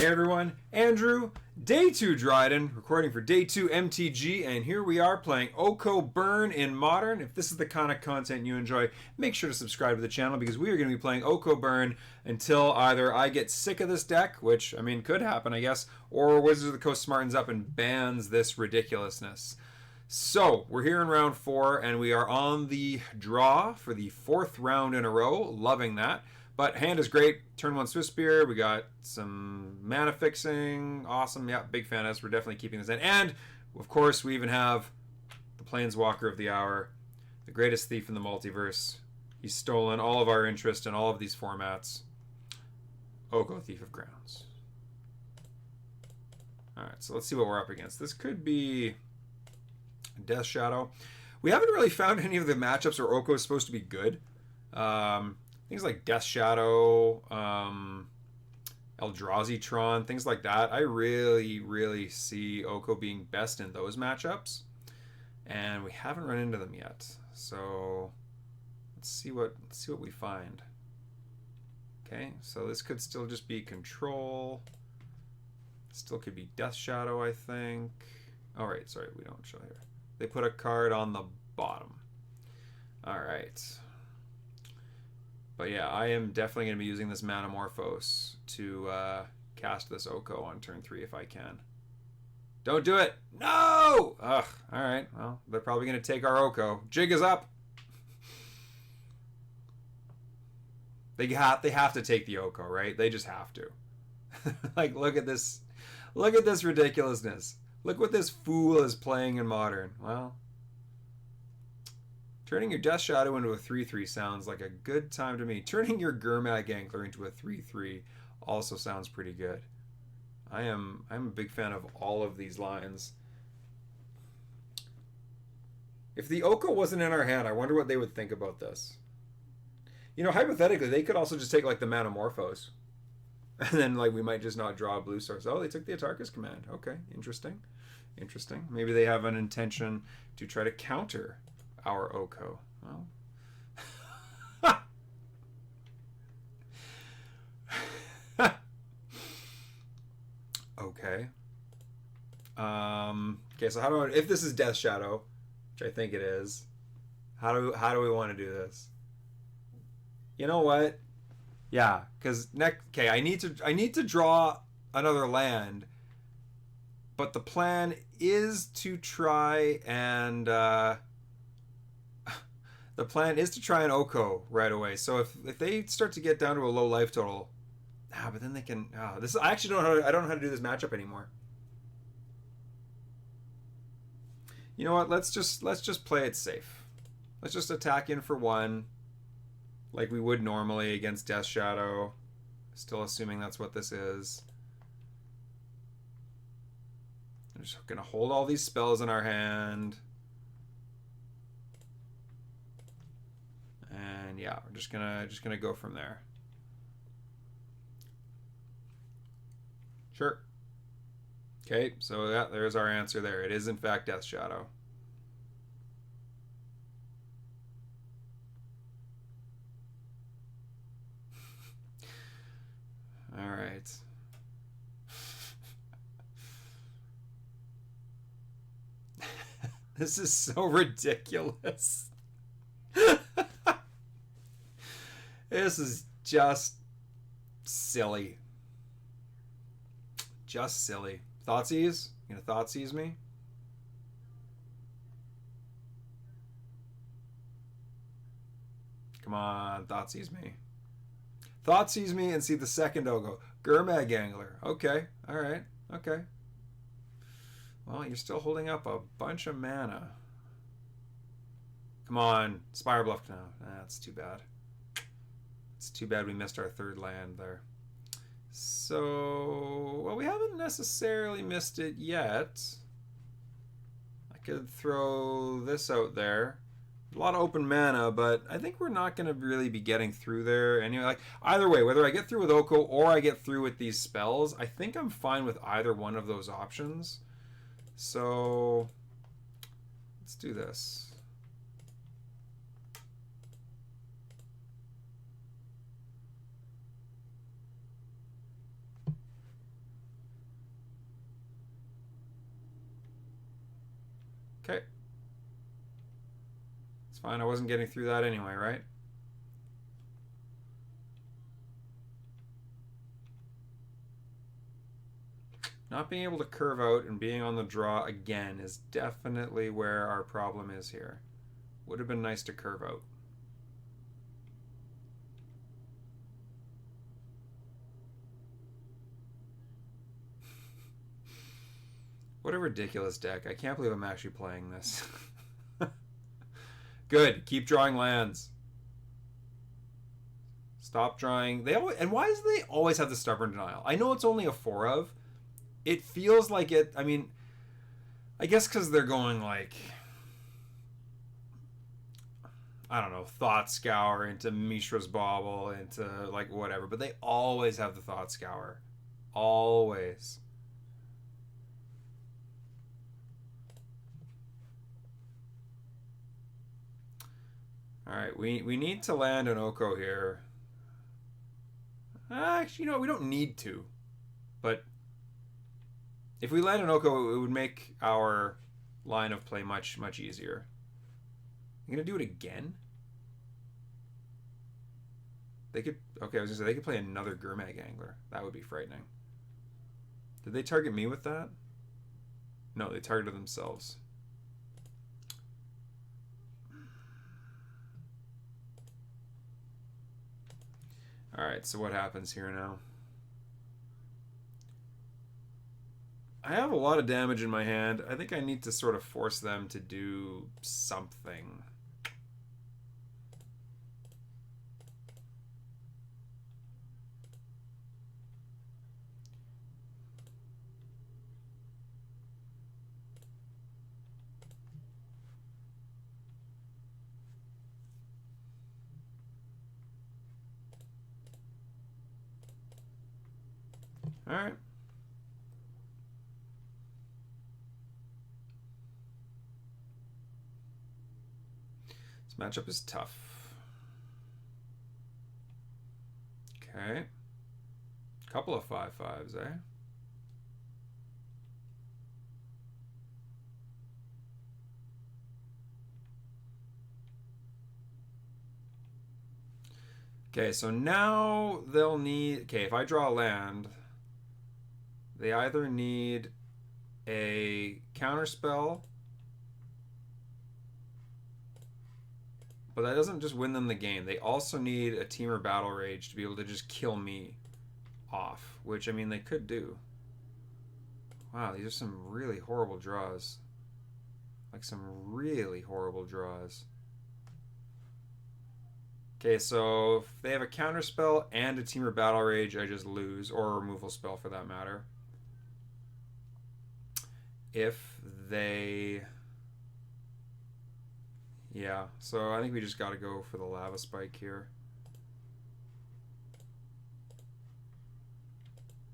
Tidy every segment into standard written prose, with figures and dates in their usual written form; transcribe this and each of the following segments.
Hey everyone, Andrew, day 2 Dryden, recording for day 2 MTG, and here we are playing OKO Burn in Modern. If this is the kind of content you enjoy, make sure to subscribe to the channel because we are going to be playing OKO Burn until either I get sick of this deck, which, I mean, could happen, I guess, or Wizards of the Coast smartens up and bans this ridiculousness. So, we're here in round 4, and we are on the draw for the 4th round in a row. Loving that. But hand is great. Turn 1 Swiftspear. We got some mana fixing. Awesome. Yeah, big fan of this. We're definitely keeping this in. And, of course, we even have the Planeswalker of the Hour, the greatest thief in the multiverse. He's stolen all of our interest in all of these formats. OKO, Thief of Crowns. Alright, so let's see what we're up against. This could be Death Shadow. We haven't really found any of the matchups where OKO is supposed to be good. Things like Death Shadow, Eldrazi-tron, things like that. I really see OKO being best in those matchups. And we haven't run into them yet. So let's see what we find. Okay, so this could still just be control. Still could be Death Shadow, I think. Oh, right, sorry, we don't show here. They put a card on the bottom. All right. But yeah, I am definitely going to be using this Manamorphose to cast this OKO on turn 3 if I can. Don't do it! No! Ugh, alright. Well, they're probably going to take our OKO. Jig is up! They have to take the OKO, right? They just have to. Like, look at this. Look at this ridiculousness. Look what this fool is playing in Modern. Well, turning your Death Shadow into a 3/3 sounds like a good time to me. Turning your Gurmag Angler into a 3/3 also sounds pretty good. I'm a big fan of all of these lines. If the OKO wasn't in our hand, I wonder what they would think about this. You know, hypothetically, they could also just take like the Manamorphose. And then like we might just not draw a blue source. Oh, they took the Atarka's Command. Okay, interesting. Interesting. Maybe they have an intention to try to counter our OKO. Well. Okay. Okay, so how do I, if this is Death Shadow, which I think it is, how do we want to do this? You know what? Yeah, because next, okay, I need to draw another land, but the plan is to try and the plan is to try an OKO right away. So if they start to get down to a low life total, but then they can. This I actually don't know. I don't know how to do this matchup anymore. You know what? Let's just play it safe. Let's just attack in for 1, like we would normally against Death Shadow. Still assuming that's what this is. I'm just gonna hold all these spells in our hand. And yeah, we're just gonna go from there. Sure. Okay, so yeah, there's our answer there. It is in fact Death Shadow. All right. This is so ridiculous. This is just silly. Just silly. Thoughtseize? You gonna Thoughtseize me? Come on, Thoughtseize me. Thoughtseize me and see the second OKO. Gurmag Angler. Okay. Alright. Okay. Well, you're still holding up a bunch of mana. Come on. Spire Bluff now. That's too bad. It's too bad we missed our 3rd land there. So, well, we haven't necessarily missed it yet. I could throw this out there. A lot of open mana, but I think we're not going to really be getting through there anyway. Like, either way, whether I get through with OKO or I get through with these spells, I think I'm fine with either one of those options. So, let's do this. fine. I wasn't getting through that anyway, right? Not being able to curve out and being on the draw again is definitely where our problem is here. Would have been nice to curve out. What a ridiculous deck. I can't believe I'm actually playing this. Good. Keep drawing lands. Stop drawing. And why do they always have the Stubborn Denial? I know it's only a 4 of. It feels like it. I mean, I guess because they're going like, I don't know, Thought Scour into Mishra's Bauble into like whatever. But they always have the Thought Scour. Always. Alright, we need to land an OKO here. Actually, you know, we don't need to. But if we land an OKO, it would make our line of play much, much easier. I'm going to do it again? They could... Okay, I was going to say, they could play another Gurmag Angler. That would be frightening. Did they target me with that? No, they targeted themselves. Alright, so what happens here now? I have a lot of damage in my hand. I think I need to sort of force them to do something. Alright. This matchup is tough. Okay. Couple of 5/5s, eh? Okay, so now they'll need... Okay, if I draw a land, they either need a counterspell, but that doesn't just win them the game. They also need a Temur Battle Rage to be able to just kill me off, which, I mean, they could do. Wow, these are some really horrible draws. Like, some really horrible draws. Okay, so if they have a counterspell and a Temur Battle Rage, I just lose, or a removal spell for that matter. If they... Yeah, so I think we just gotta go for the Lava Spike here.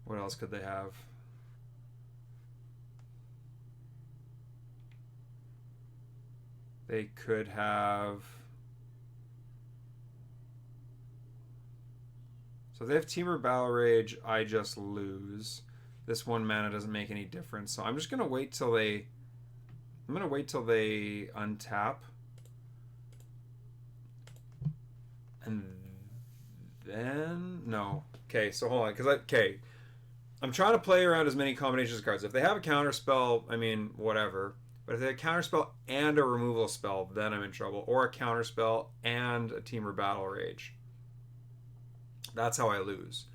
What else could they have? They could have... So if they have Temur Battle Rage, I just lose. This 1 mana doesn't make any difference. So I'm just gonna wait till they... I'm gonna wait till they untap. And then... No. Okay, so hold on. Because okay. I'm trying to play around as many combinations of cards. If they have a counterspell, I mean, whatever. But if they have a counterspell and a removal spell, then I'm in trouble. Or a counterspell and a Temur Battle Rage. That's how I lose.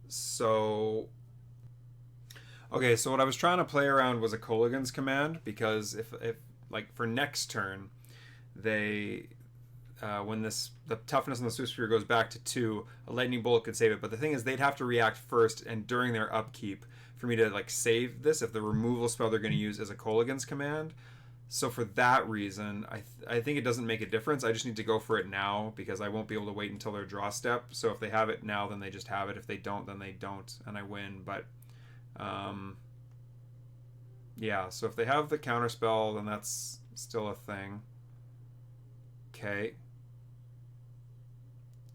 So... Okay, so what I was trying to play around was a Kolaghan's Command, because if like, for next turn, they... when the toughness on the Swift Spear goes back to 2, a Lightning Bolt could save it. But the thing is, they'd have to react first and during their upkeep for me to like save this if the removal spell they're going to use is a Kolaghan's Command. So for that reason, I think it doesn't make a difference. I just need to go for it now because I won't be able to wait until their draw step. So if they have it now, then they just have it. If they don't, then they don't, and I win. But yeah, so if they have the counterspell, then that's still a thing. Okay.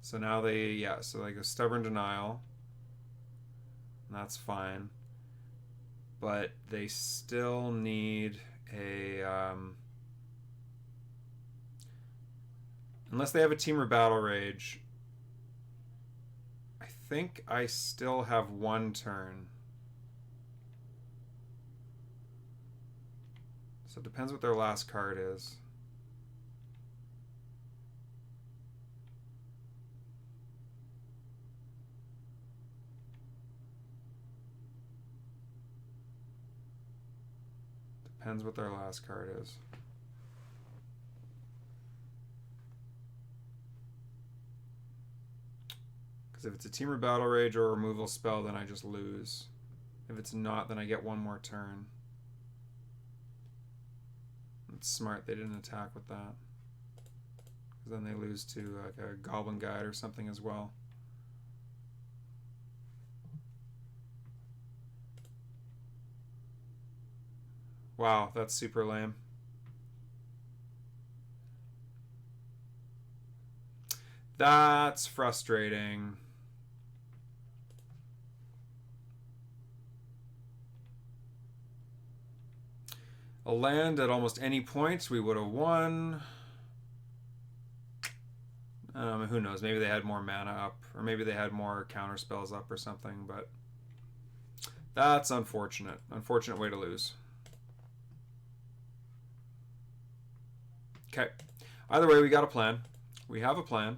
So now they, yeah, so like a Stubborn Denial. And that's fine. But they still need a, Unless they have a Temur Battle Rage. I think I still have 1 turn. So it depends what their last card is. Depends what their last card is. Because if it's a Temur Battle Rage or a removal spell, then I just lose. If it's not, then I get 1 more turn. It's smart they didn't attack with that. Because then they lose to like a Goblin Guide or something as well. Wow, that's super lame. That's frustrating. A land at almost any point, we would have won. Who knows? Maybe they had more mana up, or maybe they had more counter spells up or something, but that's unfortunate. Unfortunate way to lose. Okay. Either way, we got a plan. We have a plan.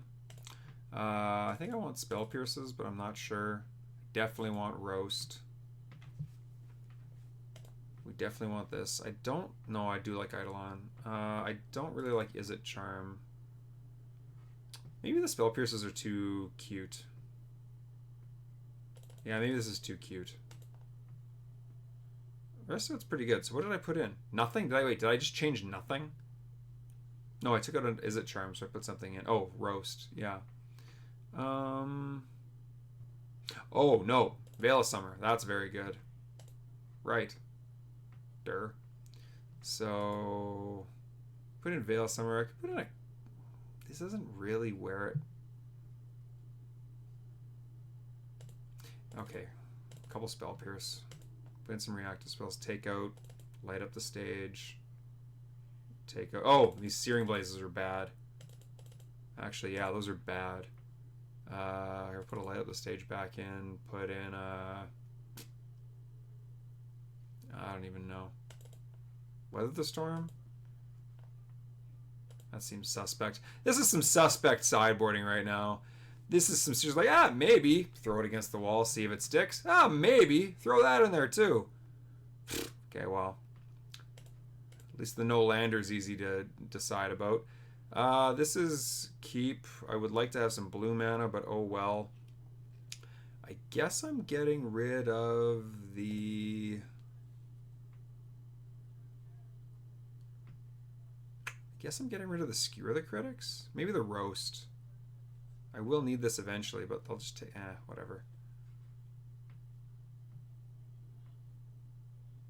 I think I want Spell Pierces, but I'm not sure. Definitely want Roast. We definitely want this. I don't know. I do like Eidolon. I don't really like Izzet Charm. Maybe the Spell Pierces are too cute. Yeah, maybe this is too cute. The rest of it's pretty good. So what did I put in? Nothing? Did I just change nothing? No, I took out an Izzet Charm, so I put something in. Oh, Roast. Yeah. Oh, no. Veil of Summer. That's very good. Right. Durr. So, put in Veil of Summer. I could put in a... This doesn't really wear it. Okay. A couple Spell Pierce. Put in some reactive spells. Take out. Light up the stage. Take out. Oh, these Searing Blazes are bad. Actually, yeah, those are bad. I'll put a light up the stage back in. Put in a... I don't even know. Weather the Storm? That seems suspect. This is some suspect sideboarding right now. This is some serious, like, maybe. Throw it against the wall, see if it sticks. Maybe. Throw that in there, too. Okay, well. At least the no-lander's easy to decide about. This is keep. I would like to have some blue mana, but oh well. I guess I'm getting rid of the... Skewer the Critics? Maybe the Roast. I will need this eventually, but they'll just take... whatever.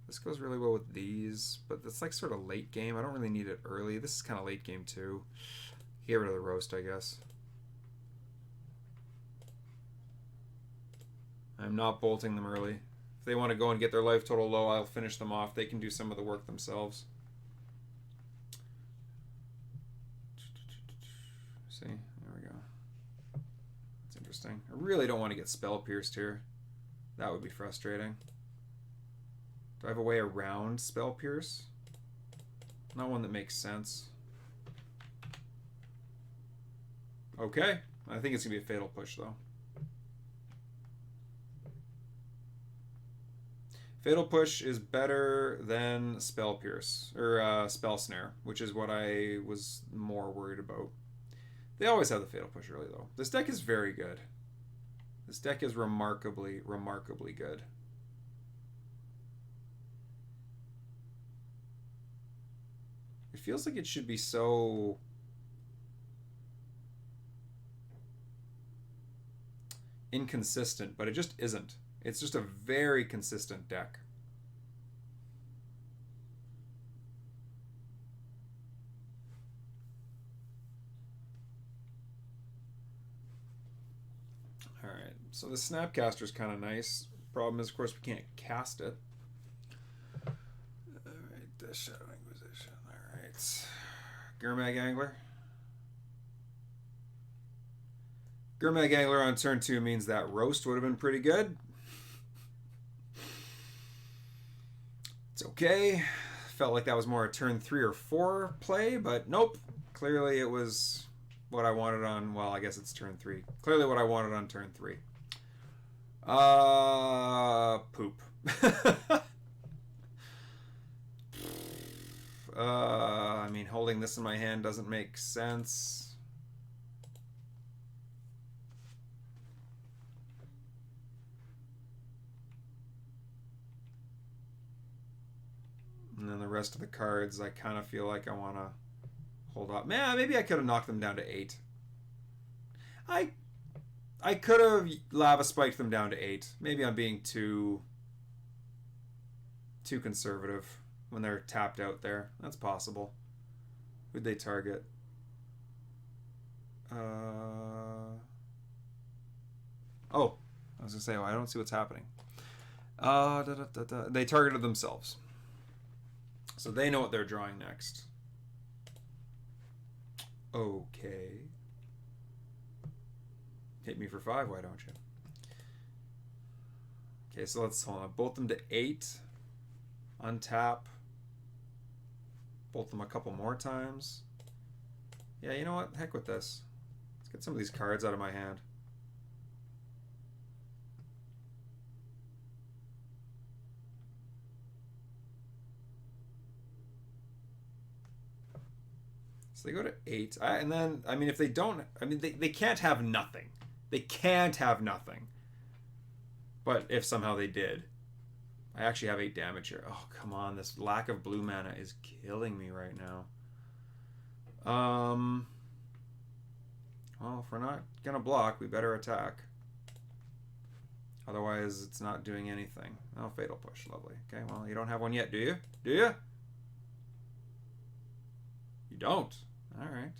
This goes really well with these, but it's like sort of late game. I don't really need it early. This is kind of late game too. Get rid of the Roast, I guess. I'm not bolting them early. If they want to go and get their life total low, I'll finish them off. They can do some of the work themselves. See, there we go. That's interesting. I really don't want to get Spell Pierced here. That would be frustrating. Do I have a way around Spell Pierce? Not one that makes sense. Okay. I think it's going to be a Fatal Push, though. Fatal Push is better than Spell Pierce, or Spell Snare, which is what I was more worried about. They always have the Fatal Push early, though. This deck is very good. This deck is remarkably, remarkably good. It feels like it should be so... inconsistent, but it just isn't. It's just a very consistent deck. Alright, so the Snapcaster is kind of nice. Problem is, of course, we can't cast it. Alright, the Shadow Inquisition. Alright. Gurmag Angler. Gurmag Angler on turn 2 means that roast would have been pretty good. It's okay. Felt like that was more a turn 3 or 4 play, but nope. Clearly it was what I wanted on, well, I guess it's turn 3. Clearly what I wanted on turn 3. Poop. I mean, holding this in my hand doesn't make sense. And then the rest of the cards, I kind of feel like I want to hold up. Man, maybe I could have knocked them down to 8. I could have lava spiked them down to 8. Maybe I'm being too conservative when they're tapped out there. That's possible. Who'd they target? Oh, I was gonna say, I don't see what's happening. They targeted themselves, so they know what they're drawing next. Okay. Hit me for 5, why don't you? Okay, so let's hold on. Bolt them to 8. Untap. Bolt them a couple more times. Yeah, you know what? Heck with this. Let's get some of these cards out of my hand. So they go to 8. And then, I mean, if they don't, I mean, they can't have nothing. They can't have nothing. But if somehow they did, I actually have 8 damage here. Oh, come on. This lack of blue mana is killing me right now. Well, if we're not going to block, we better attack. Otherwise, it's not doing anything. Oh, Fatal Push. Lovely. Okay, well, you don't have one yet, do you? Do you? You don't. All right.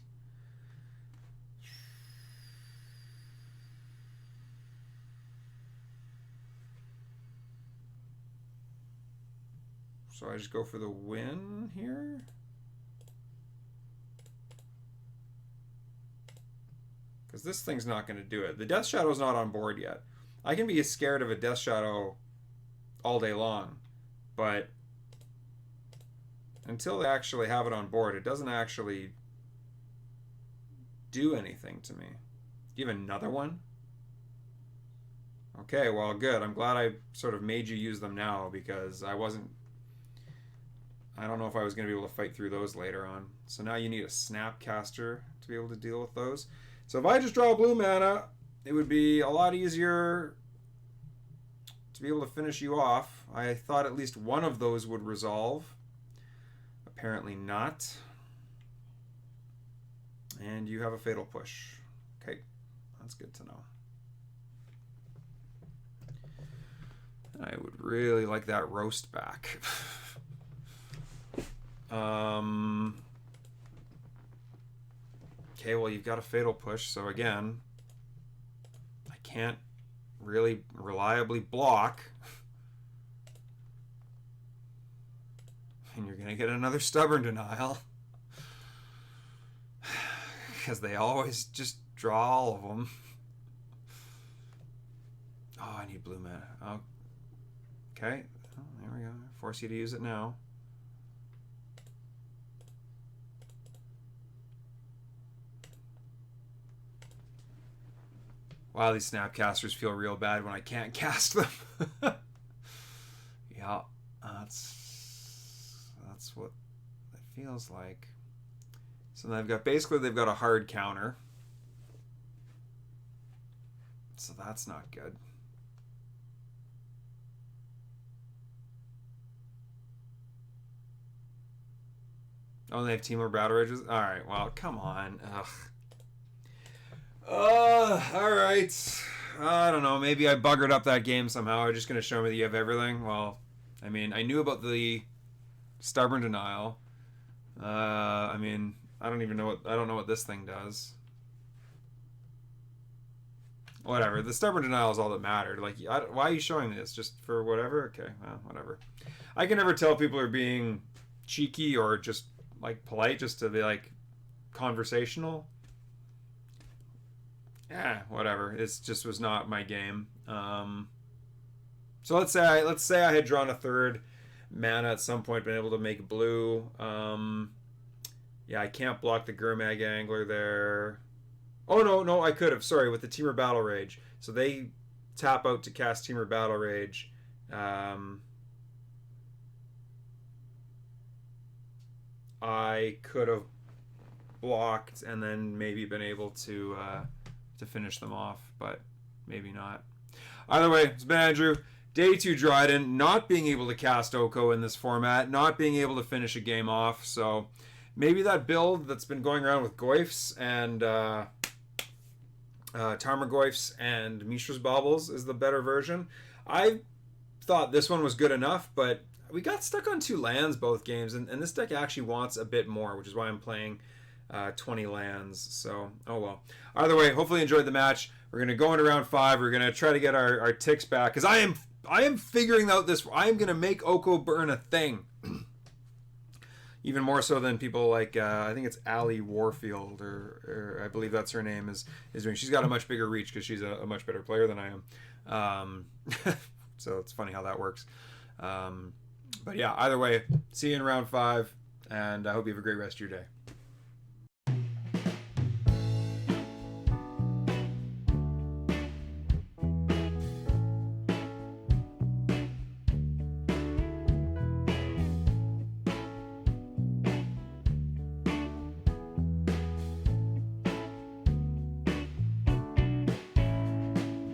So I just go for the win here. Because this thing's not going to do it. The Death Shadow's not on board yet. I can be scared of a Death Shadow all day long, but until they actually have it on board, it doesn't actually do anything to me. Do you have another one? Okay, well, good. I'm glad I sort of made you use them now, because I don't know if I was going to be able to fight through those later on. So now you need a Snapcaster to be able to deal with those. So if I just draw blue mana, it would be a lot easier to be able to finish you off. I thought at least one of those would resolve. Apparently not. And you have a Fatal Push. Okay, that's good to know. I would really like that roast back. Okay, well, you've got a Fatal Push, so again, I can't really reliably block. And you're going to get another Stubborn Denial. Because they always just draw all of them. Oh, I need blue mana. Oh, okay, oh, there we go. Force you to use it now. Wow, these Snapcasters feel real bad when I can't cast them. Yeah, that's what it feels like. So they've got, basically they've got a hard counter. So that's not good. Oh, they have Temur Battle Rages? Alright, well, come on. Ugh. Alright. I don't know. Maybe I buggered up that game somehow. Are you just going to show me that you have everything? Well, I mean, I knew about the Stubborn Denial. I mean, I don't know what this thing does. Whatever. The Stubborn Denial is all that mattered. Like, why are you showing me this? Just for whatever? Okay, well, whatever. I can never tell people are being cheeky or just, like, polite just to be, like, conversational. whatever. It just was not my game. So let's say I had drawn a third mana at some point, been able to make blue. Yeah, I can't block the Gurmag Angler there. Oh no, I could have. Sorry, with the Temur Battle Rage. So they tap out to cast Temur Battle Rage. I could have blocked and then maybe been able to finish them off, but maybe not. Either way, it's been Andrew. Day 2 Dryden, not being able to cast OKO in this format, not being able to finish a game off, so maybe that build that's been going around with Goyfs and Tarmogoyfs and Mishra's Baubles is the better version. I thought this one was good enough, but we got stuck on 2 lands both games, and this deck actually wants a bit more, which is why I'm playing 20 lands. So, oh well. Either way, hopefully you enjoyed the match. We're going to go into round 5. We're going to try to get our ticks back, because I am figuring out this. I am going to make OKO Burn a thing. Even more so than people like, I think it's Allie Warfield, or I believe that's her name, is doing. She's got a much bigger reach because she's a much better player than I am. So it's funny how that works. But yeah, either way, see you in round 5, and I hope you have a great rest of your day.